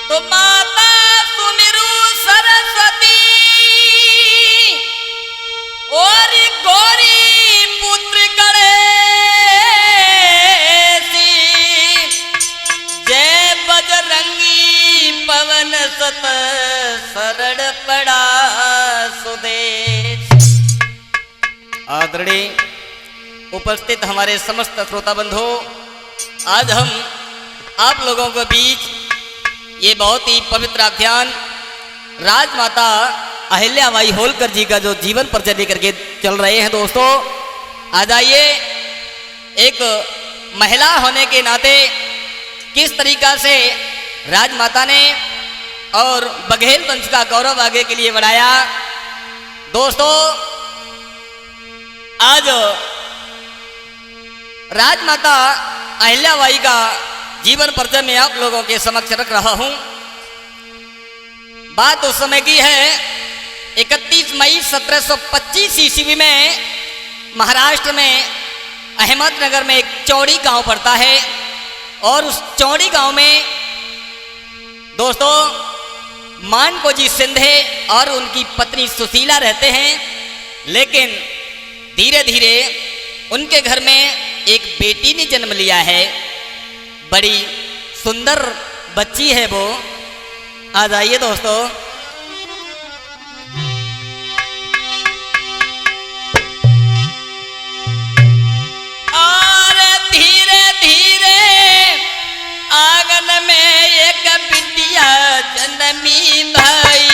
तो माता सुमिरु सरस्वती और गौरी पुत्र गणेशी जय बजरंगी पवन सत शरण पड़ा सुदेश। आदरणीय उपस्थित हमारे समस्त श्रोता बंधु, आज हम आप लोगों के बीच ये बहुत ही पवित्र आख्यान राजमाता अहिल्याबाई होलकर जी का जो जीवन परिचय लेकर के चल रहे हैं। दोस्तों, आज आइए एक महिला होने के नाते किस तरीका से राजमाता ने और बघेल वंश का गौरव आगे के लिए बढ़ाया। दोस्तों, आज राजमाता अहिल्याबाई का जीवन परिचय में आप लोगों के समक्ष रख रहा हूं। बात उस समय की है 31 मई 1725 ईस्वी में महाराष्ट्र में अहमदनगर में एक चौड़ी गांव पड़ता है और उस चौड़ी गांव में दोस्तों मानको जी सिंधे और उनकी पत्नी सुशीला रहते हैं। लेकिन धीरे धीरे उनके घर में एक बेटी ने जन्म लिया है। बड़ी सुंदर बच्ची है वो। आ जाइए दोस्तों। और धीरे धीरे आंगन में एक बिटिया जन्मी भाई।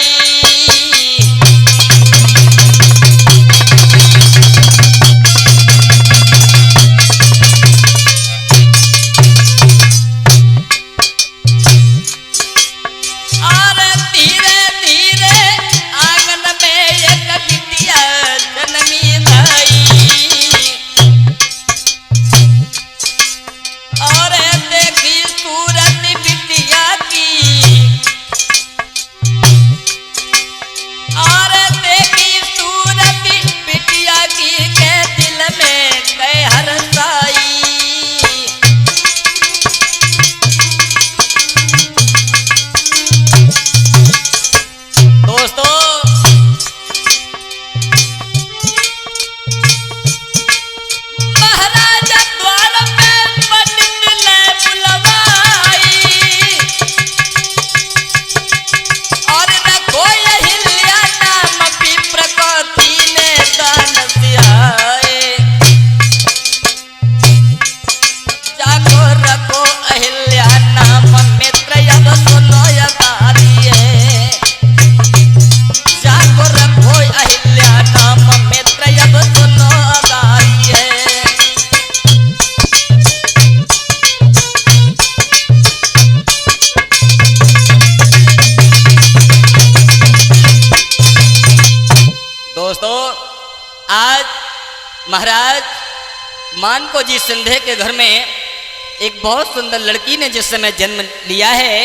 महाराज मानको जी सिंधे के घर में एक बहुत सुंदर लड़की ने जिस समय जन्म लिया है।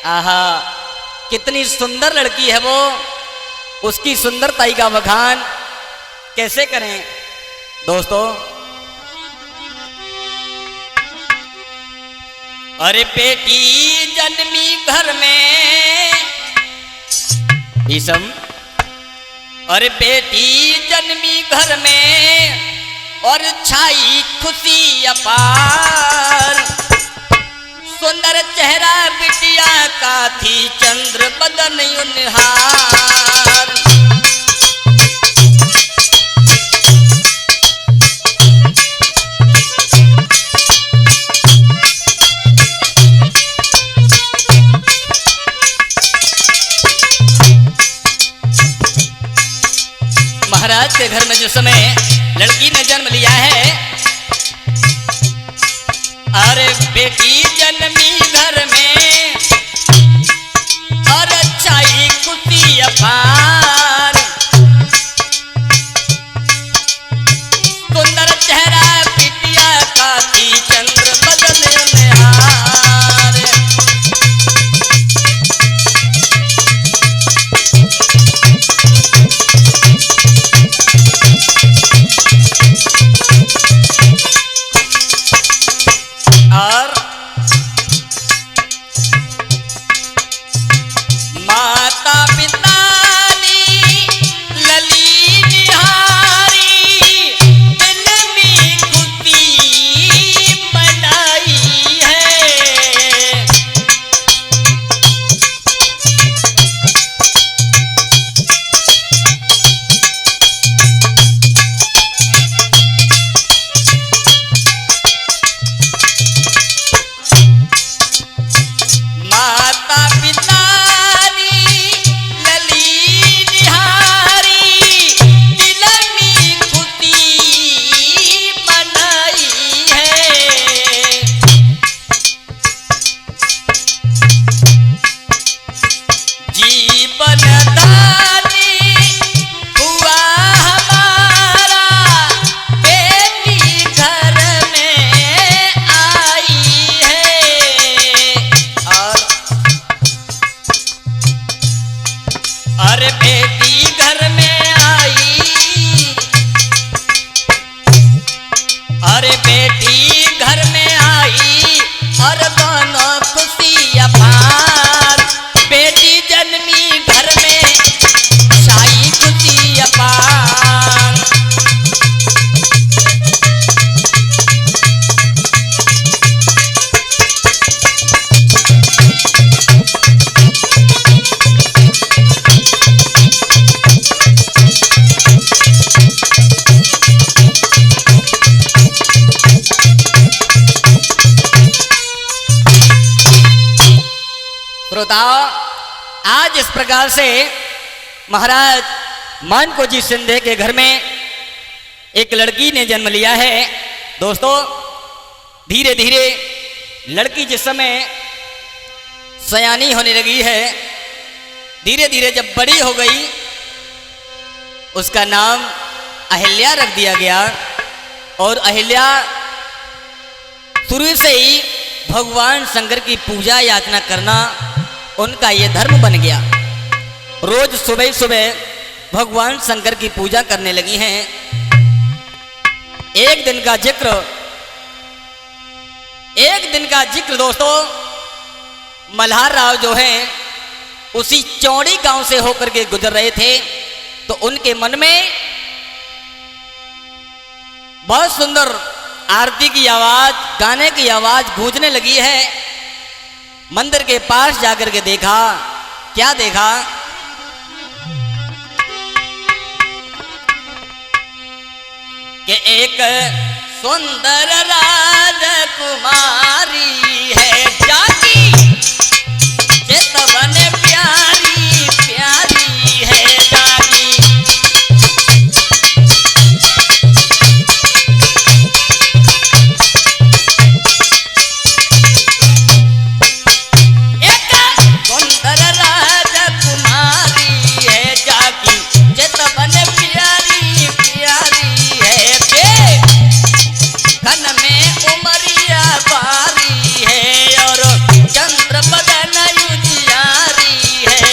आहा, कितनी सुंदर लड़की है वो। उसकी सुंदरताई का बखान कैसे करें दोस्तों। अरे बेटी जन्मी घर में भीषम। अरे बेटी जन्मी घर में और छाई खुशी अपार। सुंदर चेहरा बिटिया का थी चंद्र बदन उन्हार। महाराज के घर में जो समय लड़की ने जन्म लिया है। अरे बेटी जन्मी घर में और छाई खुशी अपार। सुंदर चेहरा बिटिया का थी चंद्र बदन निहार। श्रोताओ, आज इस प्रकार से महाराज मानको जी सिंधे के घर में एक लड़की ने जन्म लिया है। दोस्तों, धीरे धीरे लड़की जिस समय सयानी होने लगी है, धीरे धीरे जब बड़ी हो गई, उसका नाम अहिल्या रख दिया गया। और अहिल्या शुरू से ही भगवान शंकर की पूजा याचना करना उनका ये धर्म बन गया। रोज सुबह सुबह भगवान शंकर की पूजा करने लगी हैं। एक दिन का जिक्र दोस्तों, मल्हार राव जो हैं उसी चौड़ी गांव से होकर के गुजर रहे थे, तो उनके मन में बहुत सुंदर आरती की आवाज, गाने की आवाज गूंजने लगी है। मंदिर के पास जाकर के देखा, क्या देखा कि एक सुंदर राजकुमारी है जाकी, चितवन प्यारी प्यारी है जाकी। एक सुंदर राजकुमारी है जाकी, चितवन प्यारी प्यारी है बे, घन में उमरिया बारी है और चंद्र बदन उजियारी है।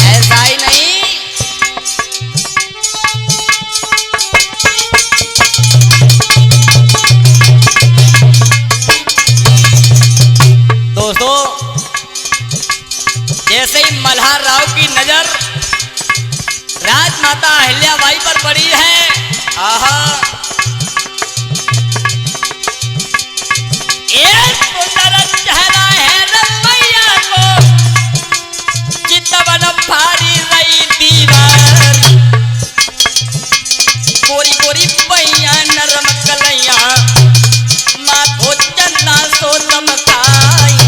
ऐसा ही नहीं, दोस्तों, जैसे ही मल्हार राव की नजर राजमाता अहिल्याबाई पर पड़ी है, आहा, एक सुंदर चेहरा है रमैया को, चितवन फाड़ी रही दीवार, गोरी गोरी पैया नरम कलैया, माथो चंदा सो चमकाई।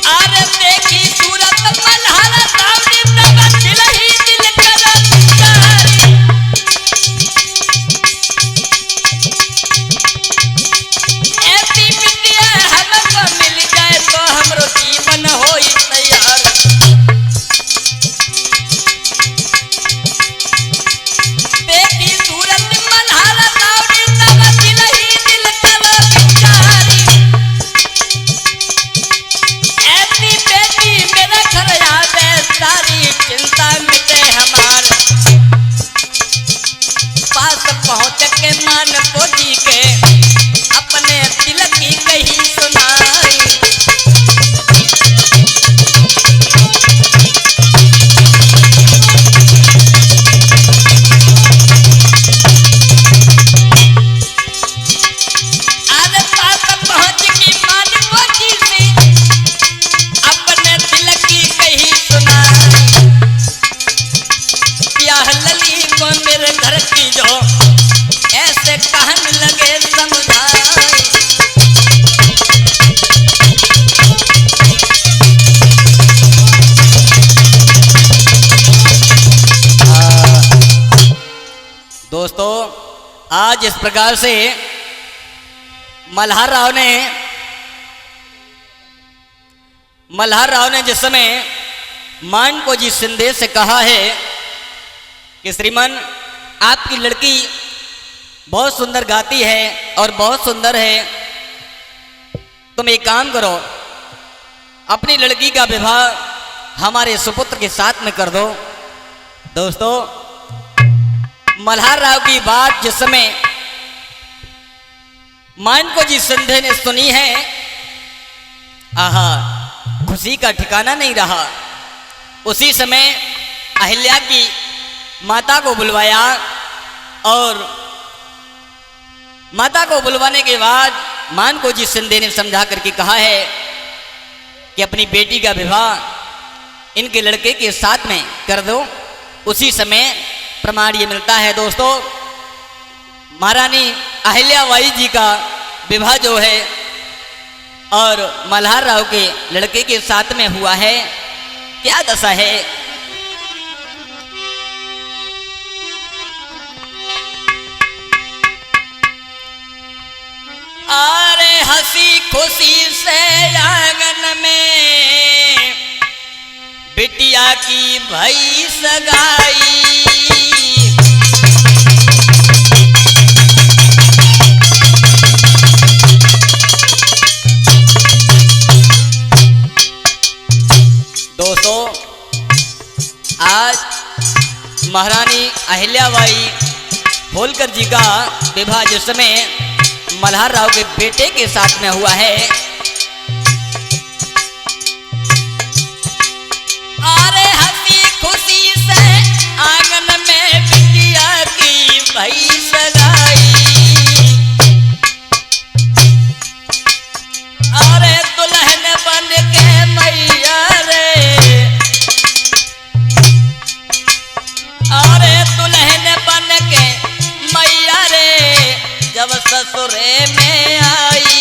अरे देखी सूरत मल्हार राव ने तब दिल ही दिल कर प्यारी। ऐसी बिटिया हमको मिल जाए तो हमरो जीवन होई तैयार। देखी सूरत मल्हार राव ने तब दिल ही दिल कर प्यारी। ऐसी बेटी मेरे घर आवे, सारी चिंता मिटे हमार। पास पहुंच के मान पोती के अपने दिल की कही सुनाई। अरे पास पहुंच की मान पोती से अपने दिल की कही सुनाई। ब्याह लली को मेरे घर की जो ऐसे कहने लगे समझाई। दोस्तों, आज इस प्रकार से मल्हार राव ने जिस समय मानको जी सिंधे से कहा है कि श्रीमान, आपकी लड़की बहुत सुंदर गाती है और बहुत सुंदर है, तुम एक काम करो, अपनी लड़की का विवाह हमारे सुपुत्र के साथ में कर दो। दोस्तों, मल्हार राव की बात जिस समय मानको जी सिंधे ने सुनी है, आहा, खुशी का ठिकाना नहीं रहा। उसी समय अहिल्या की माता को बुलवाया और माता को बुलवाने के बाद मान को जिस सिंधे ने समझा करके कहा है कि अपनी बेटी का विवाह इनके लड़के के साथ में कर दो। उसी समय प्रमाण ये मिलता है दोस्तों, महारानी अहिल्याबाई जी का विवाह जो है और मल्हार राव के लड़के के साथ में हुआ है। क्या दशा है, अरे हंसी खुशी से आंगन में बिटिया की भई सगाई। दोस्तों, आज महारानी अहिल्याबाई होलकर जी का विवाह जिस समय मल्हार राव के बेटे के साथ में हुआ है, अरे हंसी खुशी से आंगन में बिटिया की भई सगाई। अरे दुल्हन बन के मैया रे, अरे दुल्हन बन के मैया रे जब ससुरे में आई।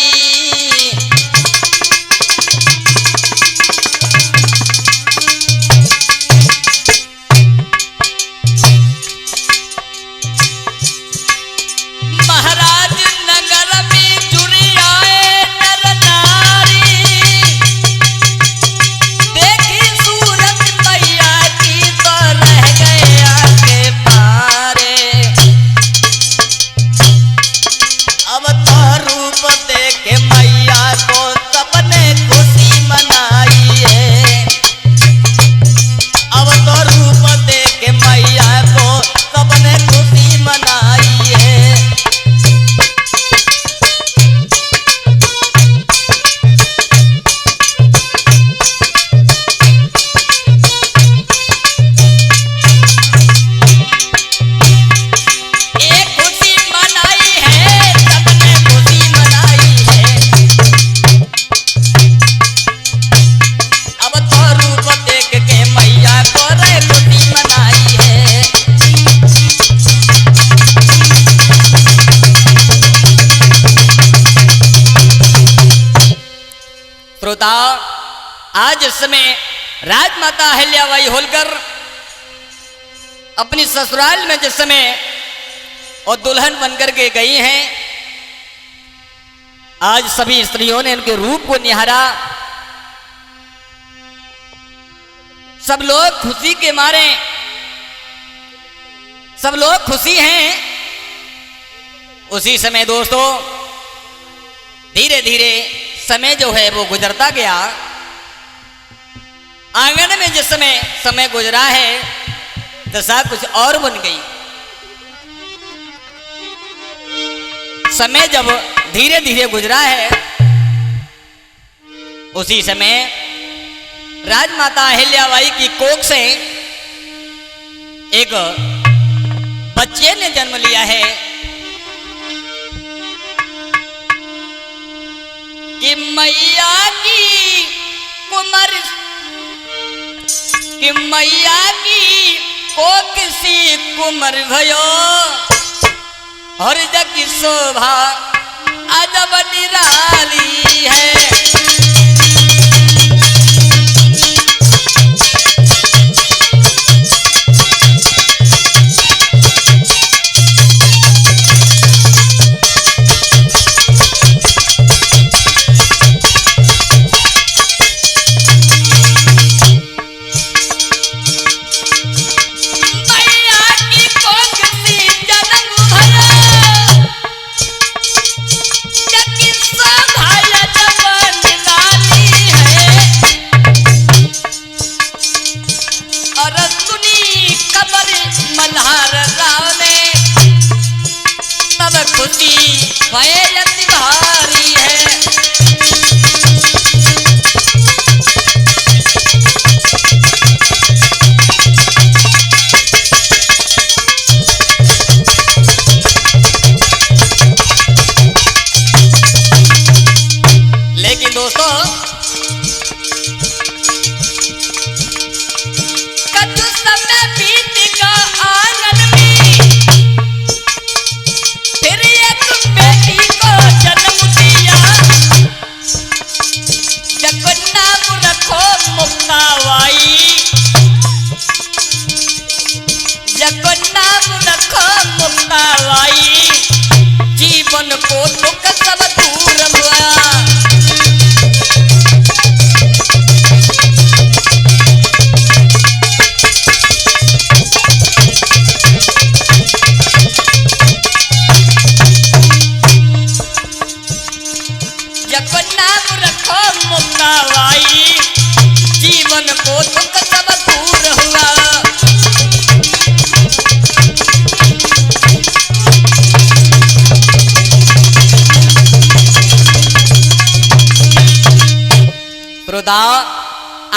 महाराज नगर में जुड़ी आए नर नारी, देखी सूरत मैया की तो रह गए आके पारे। अब तो रूप देखे मैया को सबने खुशी मनाई है। अब तो रूप देखे मैया को सबने खुशी मनाई है। श्रोता, आज इस समय राजमाता अहिल्याबाई होलकर अपनी ससुराल में जिस समय और दुल्हन बनकर के गई हैं, आज सभी स्त्रियों ने उनके रूप को निहारा। सब लोग खुशी के मारे, सब लोग खुशी हैं। उसी समय दोस्तों धीरे धीरे समय जो है वो गुजरता गया। आंगन में जिस समय गुजरा है, दशा कुछ और बन गई। समय जब धीरे धीरे गुजरा है, उसी समय राजमाता अहिल्याबाई की कोख से एक बच्चे ने जन्म लिया है कि मैया की कुमर, कि मैया की कोख सी कुमर भयो और जग की शोभा अजब निराली है। जीवन को दुख सब दूर हुआ। जब नाम रखो मुक्ताबाई, जीवन को दुख सब दूर हुआ।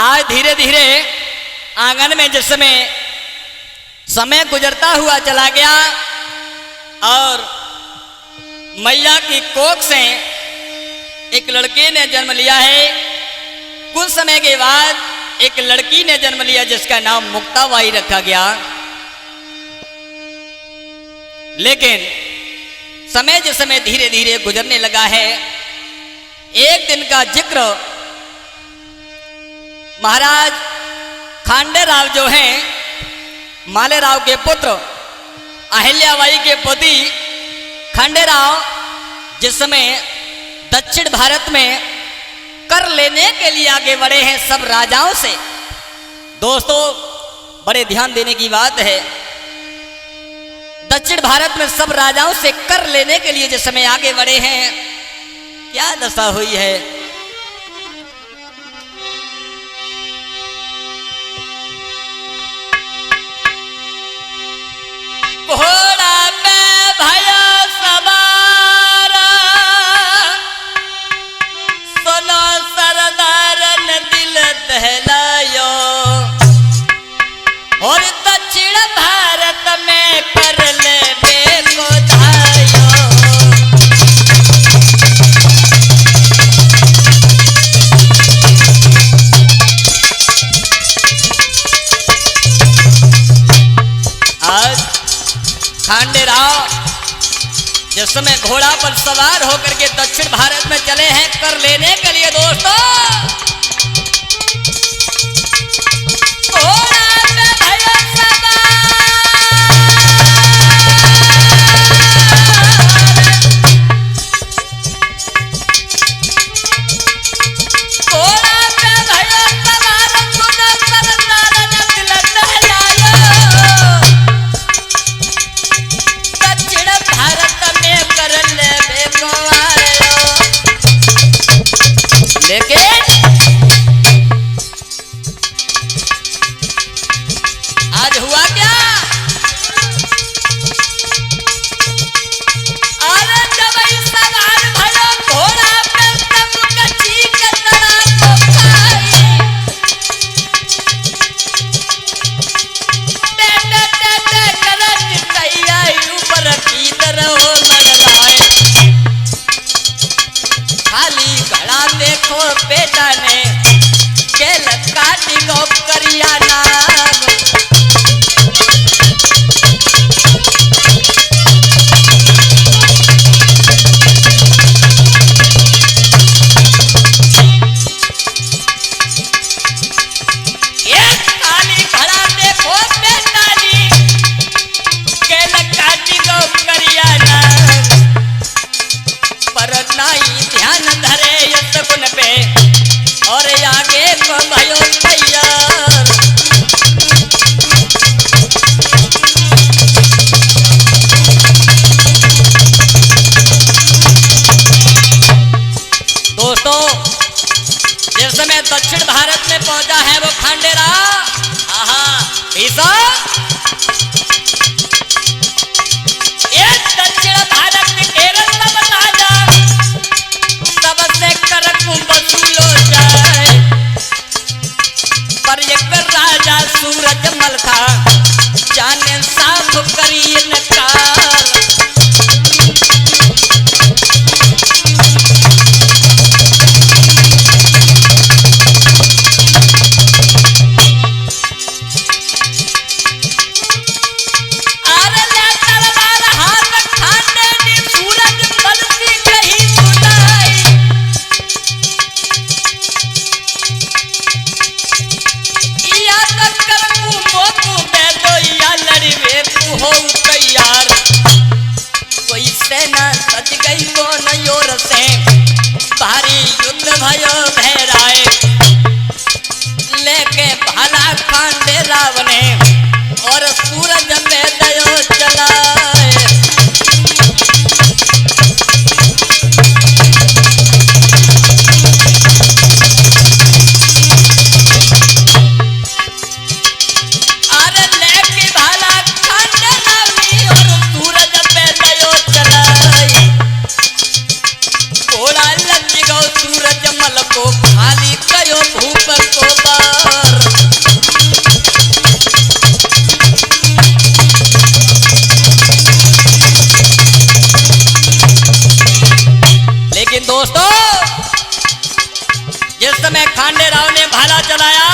आज धीरे धीरे आंगन में जिस समय गुजरता हुआ चला गया और मैया की कोख से एक लड़के ने जन्म लिया है। कुछ समय के बाद एक लड़की ने जन्म लिया जिसका नाम मुक्ताबाई रखा गया। लेकिन समय जिस समय धीरे धीरे गुजरने लगा है, एक दिन का जिक्र महाराज खांडेराव जो हैं, मालेराव के पुत्र अहिल्याबाई के पति खांडेराव जिस समय दक्षिण भारत में कर लेने के लिए आगे बढ़े हैं सब राजाओं से। दोस्तों, बड़े ध्यान देने की बात है, दक्षिण भारत में सब राजाओं से कर लेने के लिए जिस समय आगे बढ़े हैं, क्या दशा हुई है। घोड़ा पे भया सवार, सुनो सरदार ने दिल दहलायो, और दक्षिण भारत में कर ले बेको धायो। आज खांडेराव जिस समय घोड़ा पर सवार होकर के दक्षिण भारत में चले हैं कर लेने के लिए। दोस्तों, घोड़ा पे भया सवार, घोड़ा पे भया सवार, सुनो सरदार ने दिल दहलायो, दक्षिण भारत में कर ले बेको आयो। लेकिन आज हुआ क्या, अरे जब सवार भयो घोड़ा पे तब कच्ची के तरह को खाई, टे करत तैया ऊपर की तरह हो लड़ाए। खाली घड़ा देखो बेटा ने केल काटी गो करिया नाम। एक खाली घड़ा देखो बेटा नी केल काटी गो करिया नाम, पर नहीं ध्यान धरे यत गुण पे और आगे को भयो तैयार। दोस्तों, जिस समय दक्षिण भारत में पहुंचा है वो खांडेराव, एक दक्षिण भारत के सब राजा सबसे कर वसूलो जाए, पर एक राजा सूरजमल था जाने साफ करी इनकार। मच गई दोनों ओर से भारी युद्ध भयो भैराए लेके भाला खांडे राव ने और सूरज पे दयो चलाए। अरे लेके भाला खांडे रावनी और सूरज पे दयो चलाए। घोड़ा लग गो सूरज मल को खाली कयो भूप को बार। लेकिन दोस्तों जिस समय खांडे राव ने भाला चलाया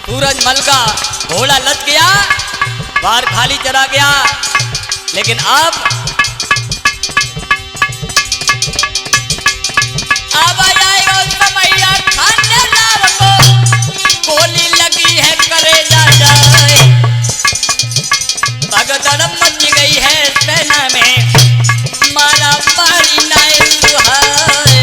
सूरज मल का घोड़ा लच गया बार खाली चला गया। लेकिन अब आएगा उस समय खांडे राव को गोली लगी है करेजा जाए। भगदड़ मच गई है सेना में मारा मारी नाय सुहाए।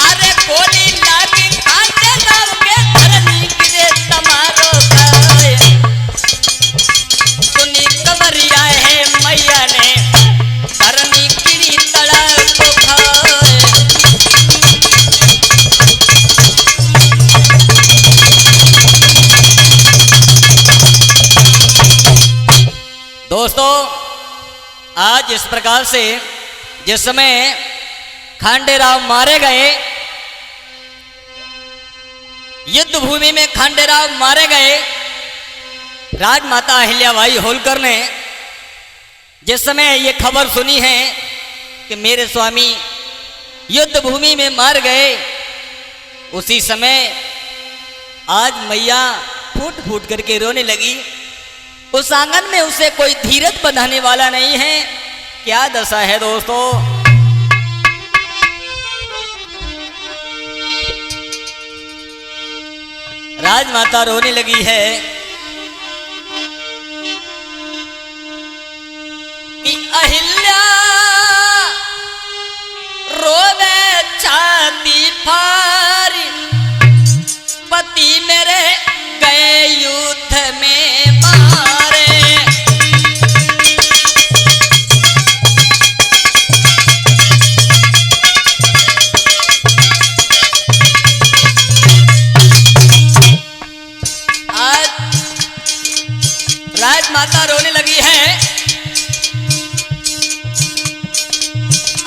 अरे गोली लगी खांडे राव के धरनी गिरे तमारो खाए। सुनी कमरिया है मैया ने धरनी गिरी तड़ा को खाए। दोस्तों आज इस प्रकार से जिस समय खांडे राव मारे गए युद्ध भूमि में खांडे राव मारे गए राजमाता अहिल्याबाई होलकर ने जिस समय ये खबर सुनी है कि मेरे स्वामी युद्ध भूमि में मार गए उसी समय आज मैया फूट फूट करके रोने लगी। उस आंगन में उसे कोई धीरज बंधाने वाला नहीं है। क्या दशा है दोस्तों। राजमाता रोने लगी है कि अहिल्या रोवे छाती फारी पति मेरे गए युद्ध में मारे। आज राजमाता रोने लगी है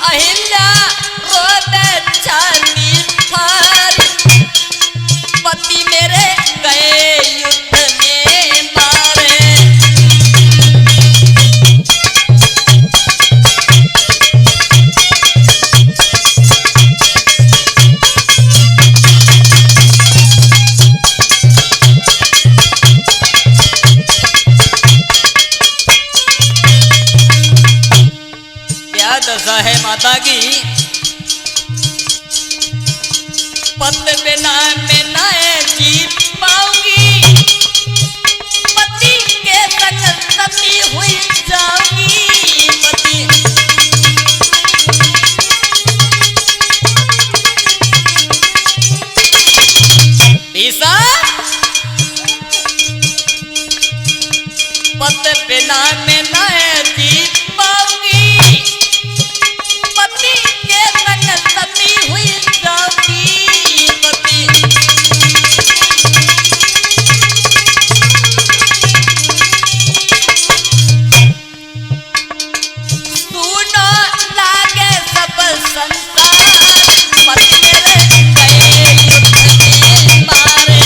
अहिल्या रोते छाती फारी पति मेरे गए युद्ध में मारे। क्या दशा है माता की। पत बिना मैं ना जीत पाऊंगी पति के संग सती हुई जाऊंगी। पति ईसा पत बिना मैं ना जीत पाऊंगी पति के संग सती हुई जाऊंगी। पति सुनो लागे सब संसार पति मेरे गए युद्ध में मारे।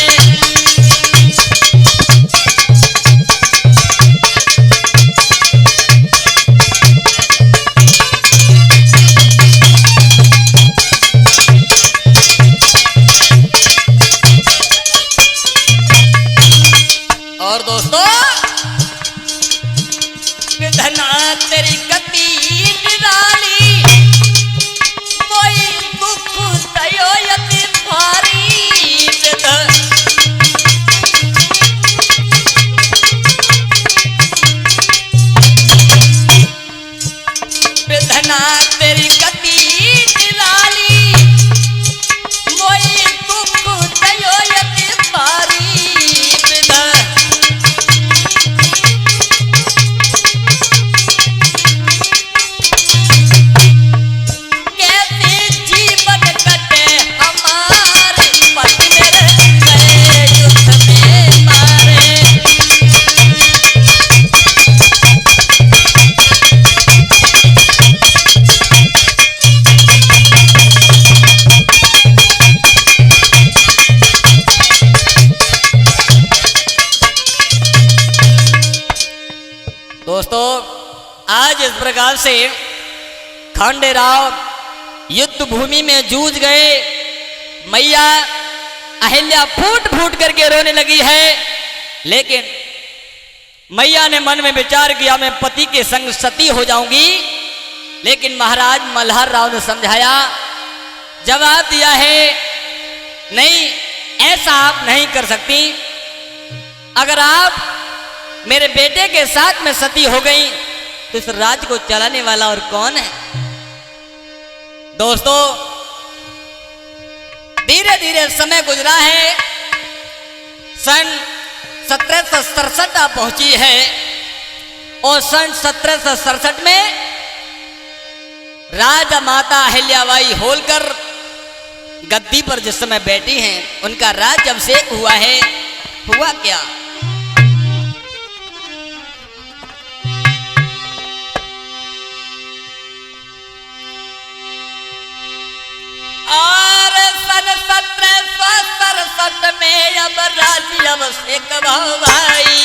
इस प्रकार से खंडेराव युद्ध भूमि में जूझ गए। मैया अहिल्या फूट फूट करके रोने लगी है, लेकिन मैया ने मन में विचार किया मैं पति के संग सती हो जाऊंगी। लेकिन महाराज मल्हार राव ने समझाया, जवाब दिया है नहीं, ऐसा आप नहीं कर सकती। अगर आप मेरे बेटे के साथ में सती हो गई तो इस राज्य को चलाने वाला और कौन है। दोस्तों, धीरे धीरे समय गुजरा है। सन 1767 आप पहुंची है और सन 1767 में राजा माता अहिल्याबाई होलकर गद्दी पर जिस समय बैठी हैं, उनका राज्य अभिषेक हुआ है। हुआ क्या, और सन 1767 में अब राज्य अभिषेक भाई।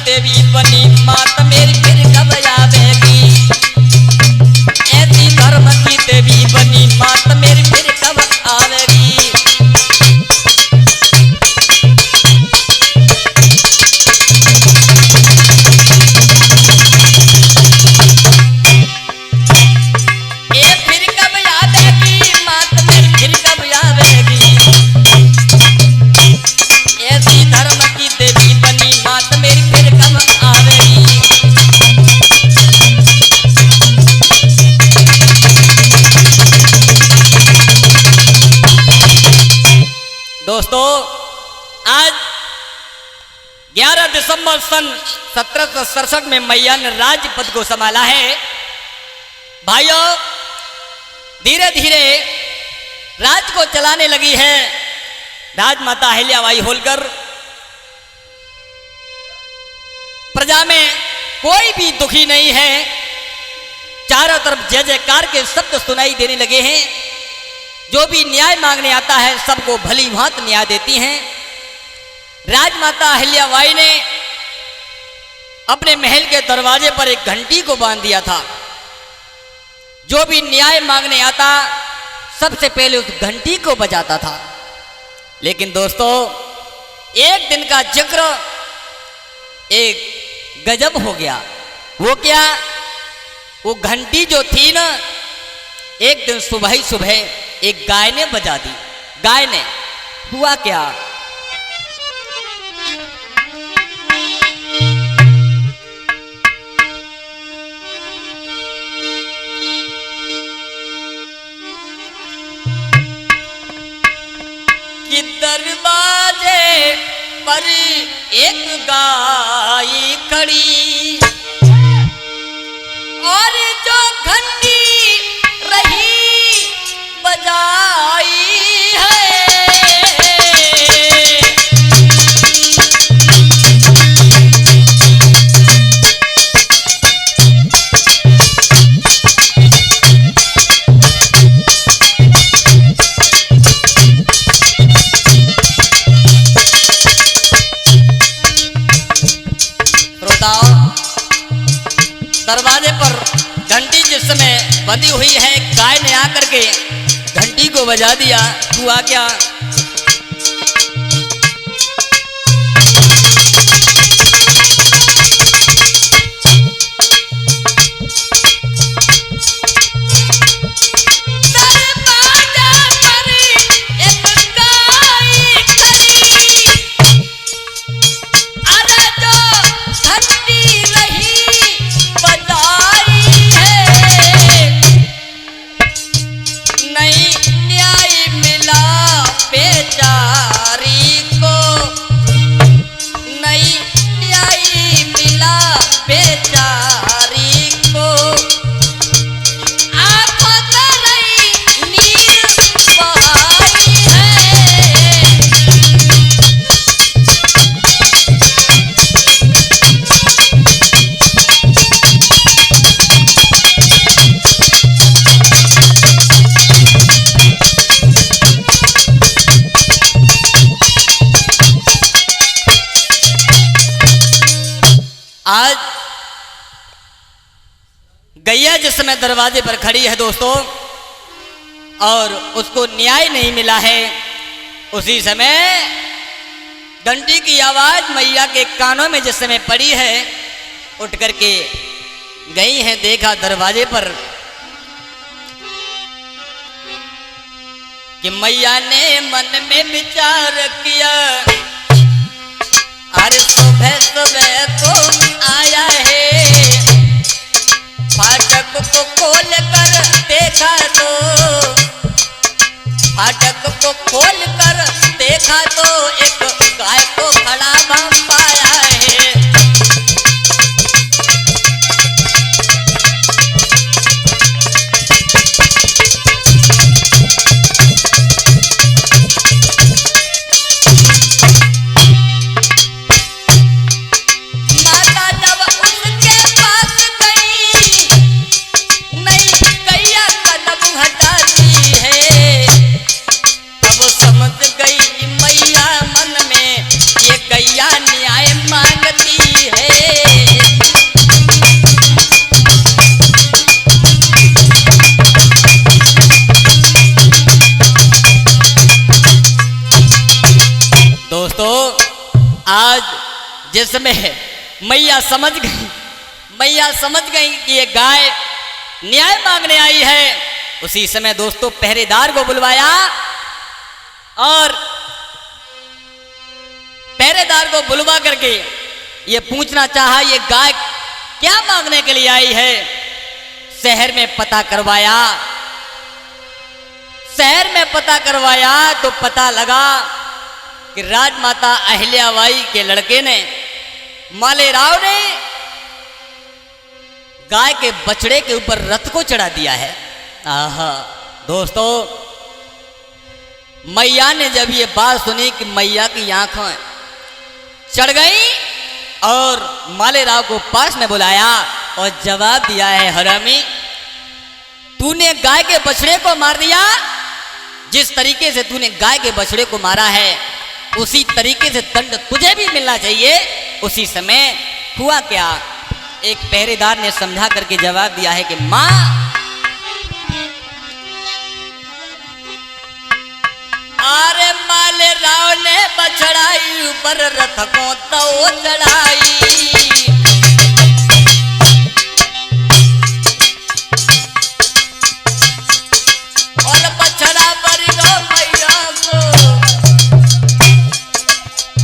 देवी बनी मात मेरी फिर कब आवेगी। ऐसी धर्म की देवी बनी मात मेरी फिर कब आवेगी। ये फिर कब आवेगी मात मेरी फिर कब आवेगी। ऐसी धर्म की देवी बनी मात मेरी फिर कब आवेगी। दोस्तों, आज 11 दिसंबर सन 1767 में मैया ने राज्य पद को संभाला है। भाइयों, धीरे धीरे राज्य को चलाने लगी है राजमाता अहिल्याबाई होलकर। प्रजा में कोई भी दुखी नहीं है। चारों तरफ जय जयकार के शब्द सुनाई देने लगे हैं। जो भी न्याय मांगने आता है सबको भली भांति न्याय देती हैं। राजमाता अहिल्याबाई ने अपने महल के दरवाजे पर एक घंटी को बांध दिया था। जो भी न्याय मांगने आता सबसे पहले उस घंटी को बजाता था। लेकिन दोस्तों, एक दिन का जिक्र एक गजब हो गया। वो क्या, वो घंटी जो थी ना, एक दिन सुबह ही सुबह एक गाय ने बजा दी। गाय ने, हुआ क्या, कि दरवाजे पर एक गाय खड़ी और जो घंटी रही बजाई है। दरवाजे पर घंटी जिस समय बंधी हुई है, गाय ने आकर के घंटी को बजा दिया। हुआ क्या, को नई न्याय मिला बेचारी को। आंखों से रही नीर बहाई है। आज गैया जिस समय दरवाजे पर खड़ी है दोस्तों और उसको न्याय नहीं मिला है, उसी समय घंटी की आवाज मैया के कानों में जिस समय पड़ी है, उठ करके गई है, देखा दरवाजे पर कि मैया ने मन में विचार किया, अरे सुबह सुबह तो आया है। फाटक को खोल कर देखा तो, फाटक को खोल कर देखा तो एक गाय को खड़ा बम पाया है। आज जिसमें मैया समझ गई कि ये गाय न्याय मांगने आई है, उसी समय दोस्तों पहरेदार को बुलवाया और पहरेदार को बुलवा करके ये पूछना चाहा ये गाय क्या मांगने के लिए आई है। शहर में पता करवाया, शहर में पता करवाया तो पता लगा कि राजमाता अहिल्याबाई के लड़के ने, मालेराव ने गाय के बछड़े के ऊपर रथ को चढ़ा दिया है। आहा दोस्तों, मैया ने जब ये बात सुनी कि मैया की आंखें चढ़ गई और मालेराव को पास में बुलाया और जवाब दिया है, हरामी तूने गाय के बछड़े को मार दिया, जिस तरीके से तूने गाय के बछड़े को मारा है उसी तरीके से दंड तुझे भी मिलना चाहिए। उसी समय हुआ क्या, एक पहरेदार ने समझा करके जवाब दिया है कि मां अरे मालेराव ने बछड़ाई ऊपर रथ को तो चढ़ाई, और बछड़ा पर गो मैया को,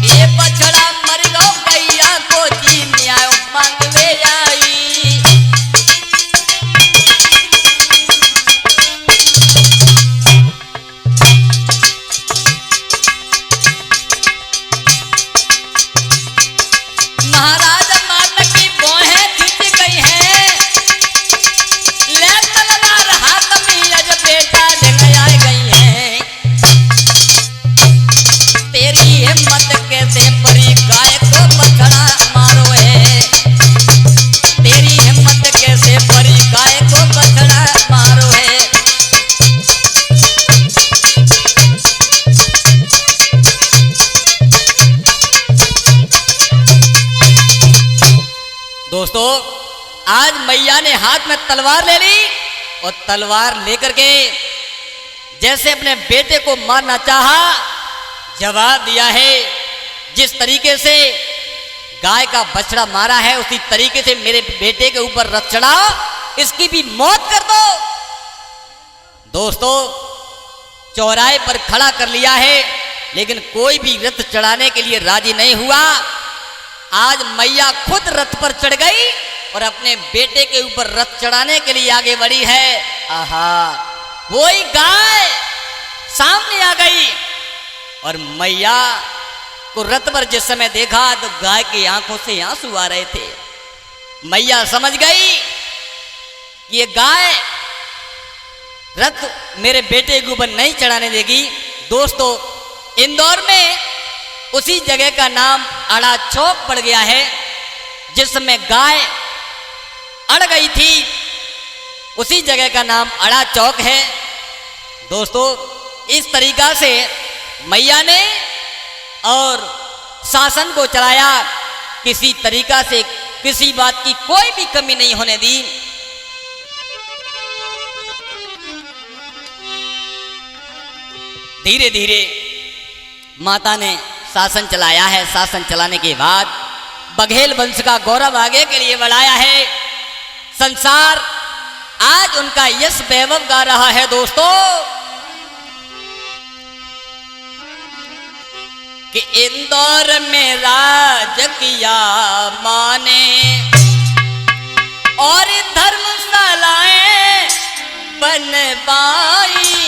ये बछड़ा मर गो गैया को जी न्याय मांगवे आई। महाराज माता की बोहें खिंच गई हैं, ले तलवार हाथ में अज बेटा ढंगाया गई हैं। तेरी हिम्मत कैसे परी गाय को बछड़ा मारो है, तेरी हिम्मत कैसे परी गाय को बछड़ा मारो है। दोस्तों आज मैया ने हाथ में तलवार ले ली और तलवार लेकर के जैसे अपने बेटे को मारना चाहा, जवाब दिया है जिस तरीके से गाय का बछड़ा मारा है उसी तरीके से मेरे बेटे के ऊपर रथ चढ़ाओ, इसकी भी मौत कर दो। दोस्तों चौराहे पर खड़ा कर लिया है, लेकिन कोई भी रथ चढ़ाने के लिए राजी नहीं हुआ। आज मैया खुद रथ पर चढ़ गई और अपने बेटे के ऊपर रथ चढ़ाने के लिए आगे बढ़ी है। आहा वही गाय सामने आ गई और मैया को रथ पर जिस समय देखा तो गाय की आंखों से आंसू आ रहे थे। मैया समझ गई ये गाय रथ मेरे बेटे के ऊपर नहीं चढ़ाने देगी। दोस्तों, इंदौर में उसी जगह का नाम अड़ा चौक पड़ गया है, जिसमें गाय अड़ गई थी, उसी जगह का नाम अड़ा चौक है। दोस्तों, इस तरीका से मैया ने और शासन को चलाया, किसी तरीका से किसी बात की कोई भी कमी नहीं होने दी। धीरे धीरे माता ने शासन चलाया है। शासन चलाने के बाद बघेल वंश का गौरव आगे के लिए बढ़ाया है। संसार आज उनका यश वैभव गा रहा है। दोस्तों, कि इंदौर में राज किया माने और धर्मशालाएं बनवाई।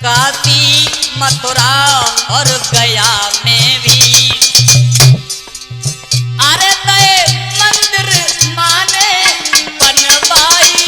काशी, मथुरा और गया में भी अरे नए मंदिर माने बनवाई।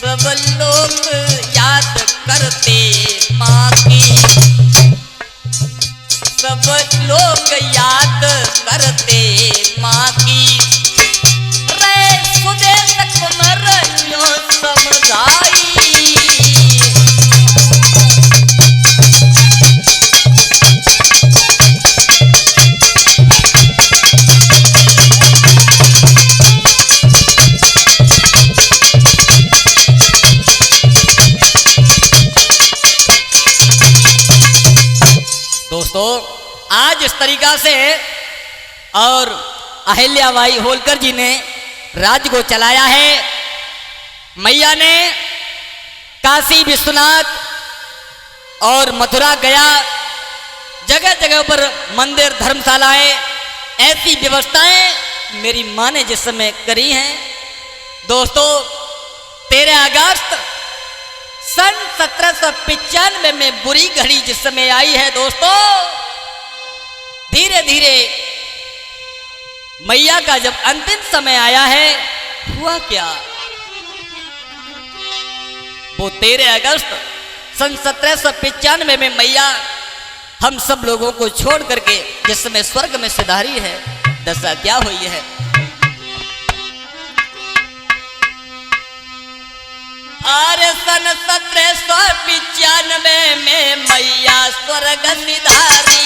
सब लोग याद करते माँ की, सब लोग याद करते माँ की। रे सुदेश कुंवर यो समझाई। दोस्तों, आज इस तरीका से और अहिल्याबाई होलकर जी ने राज्य को चलाया है। मैया ने काशी विश्वनाथ और मथुरा गया जगह जगह पर मंदिर, धर्मशालाएं, ऐसी व्यवस्थाएं मेरी माँ ने जिस समय करी हैं। दोस्तों, 13 अगस्त सन 1795 में बुरी घड़ी जिस समय आई है। दोस्तों, धीरे धीरे मैया का जब अंतिम समय आया है, हुआ क्या? वो 13 अगस्त सन 1795 में मैया हम सब लोगों को छोड़ करके जिस समय स्वर्ग में सिधारी है, दशा क्या हुई है? अरे सन 1795 में मैया स्वर्ग सिधारी।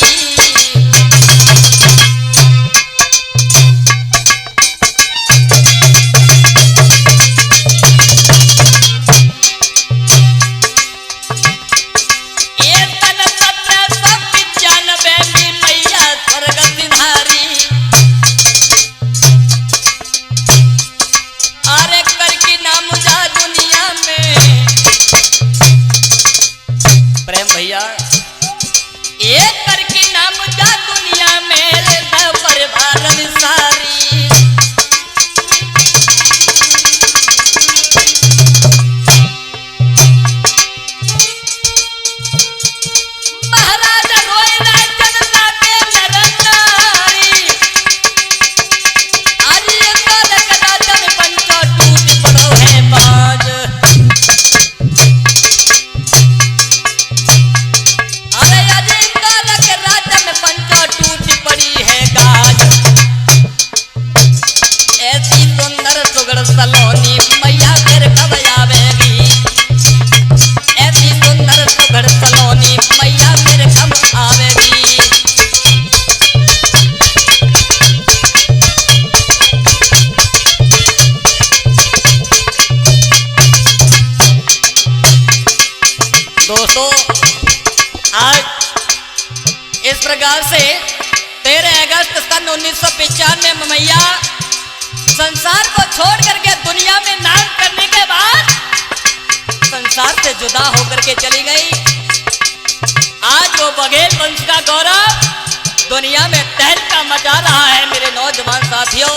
दोस्तों, आज इस प्रकार से 13 अगस्त सन 1995 में मैया संसार को छोड़ करके दुनिया में नाम करने के बाद संसार से जुदा होकर के चली गई। आज वो बघेल वंश का गौरव दुनिया में तहलका मचा रहा है। मेरे नौजवान साथियों,